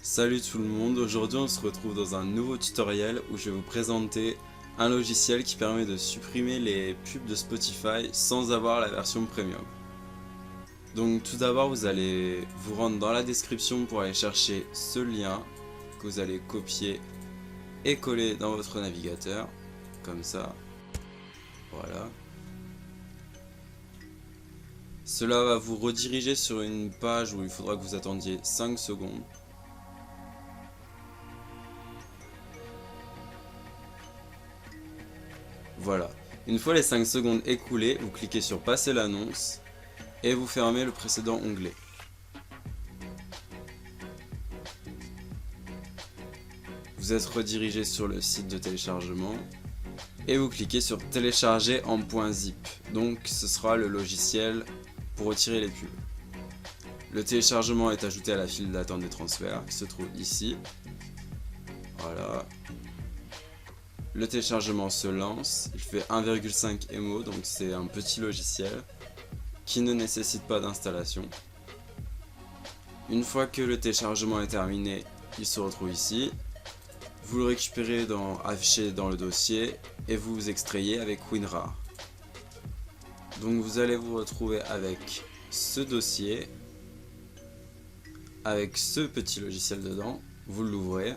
Salut tout le monde, aujourd'hui on se retrouve dans un nouveau tutoriel où je vais vous présenter un logiciel qui permet de supprimer les pubs de Spotify sans avoir la version premium. Donc tout d'abord vous allez vous rendre dans la description pour aller chercher ce lien que vous allez copier et coller dans votre navigateur, comme ça, voilà. Cela va vous rediriger sur une page où il faudra que vous attendiez 5 secondes. Voilà. Une fois les 5 secondes écoulées, vous cliquez sur passer l'annonce et vous fermez le précédent onglet. Vous êtes redirigé sur le site de téléchargement et vous cliquez sur télécharger en .zip. Donc ce sera le logiciel pour retirer les pubs. Le téléchargement est ajouté à la file d'attente des transferts qui se trouve ici. Voilà. Le téléchargement se lance, il fait 1,5 MO, donc c'est un petit logiciel qui ne nécessite pas d'installation. Une fois que le téléchargement est terminé, il se retrouve ici. Vous le récupérez affiché dans le dossier et vous vous extrayez avec WinRAR. Donc vous allez vous retrouver avec ce dossier, avec ce petit logiciel dedans, vous l'ouvrez.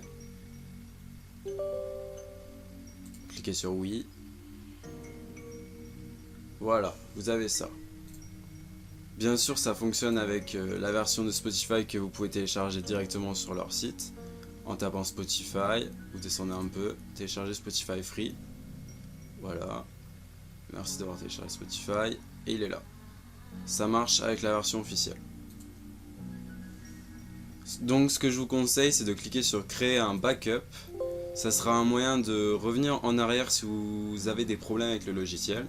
Cliquez sur oui. Voilà, vous avez ça. Bien sûr, ça fonctionne avec la version de Spotify que vous pouvez télécharger directement sur leur site. En tapant Spotify, vous descendez un peu, téléchargez Spotify Free. Voilà. Merci d'avoir téléchargé Spotify. Et il est là. Ça marche avec la version officielle. Donc ce que je vous conseille, c'est de cliquer sur créer un backup. Ça sera un moyen de revenir en arrière si vous avez des problèmes avec le logiciel.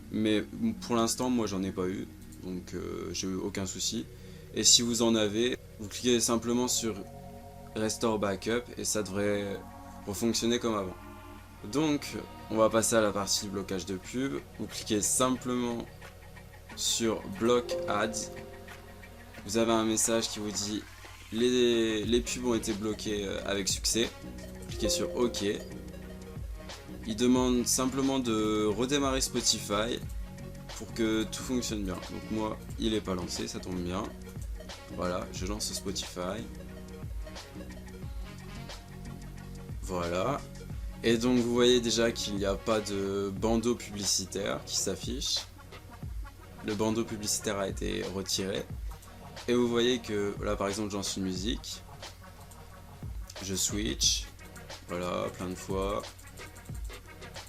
Mais pour l'instant, moi j'en ai pas eu. Donc j'ai eu aucun souci. Et si vous en avez, vous cliquez simplement sur Restore Backup et ça devrait refonctionner comme avant. Donc on va passer à la partie blocage de pub. Vous cliquez simplement sur Block Ads. Vous avez un message qui vous dit les pubs ont été bloquées avec succès. Cliquez sur OK. Il demande simplement de redémarrer Spotify pour que tout fonctionne bien. Donc moi, il n'est pas lancé, ça tombe bien. Voilà, je lance Spotify. Voilà. Et donc vous voyez déjà qu'il n'y a pas de bandeau publicitaire qui s'affiche. Le bandeau publicitaire a été retiré. Et vous voyez que là par exemple, j'en suis musique. Je switch. Voilà, plein de fois.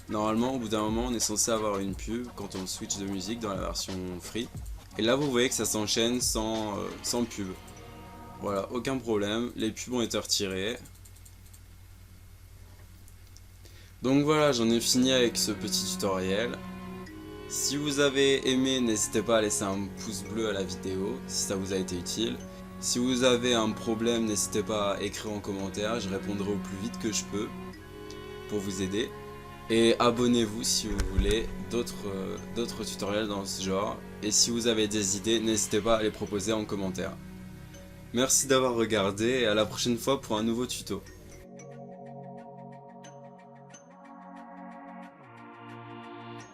Normalement, au bout d'un moment, on est censé avoir une pub quand on switch de musique dans la version free. Et là, vous voyez que ça s'enchaîne sans pub. Voilà, aucun problème. Les pubs ont été retirées. Donc voilà, j'en ai fini avec ce petit tutoriel. Si vous avez aimé, n'hésitez pas à laisser un pouce bleu à la vidéo si ça vous a été utile. Si vous avez un problème, n'hésitez pas à écrire en commentaire, je répondrai au plus vite que je peux pour vous aider. Et abonnez-vous si vous voulez d'autres tutoriels dans ce genre. Et si vous avez des idées, n'hésitez pas à les proposer en commentaire. Merci d'avoir regardé et à la prochaine fois pour un nouveau tuto.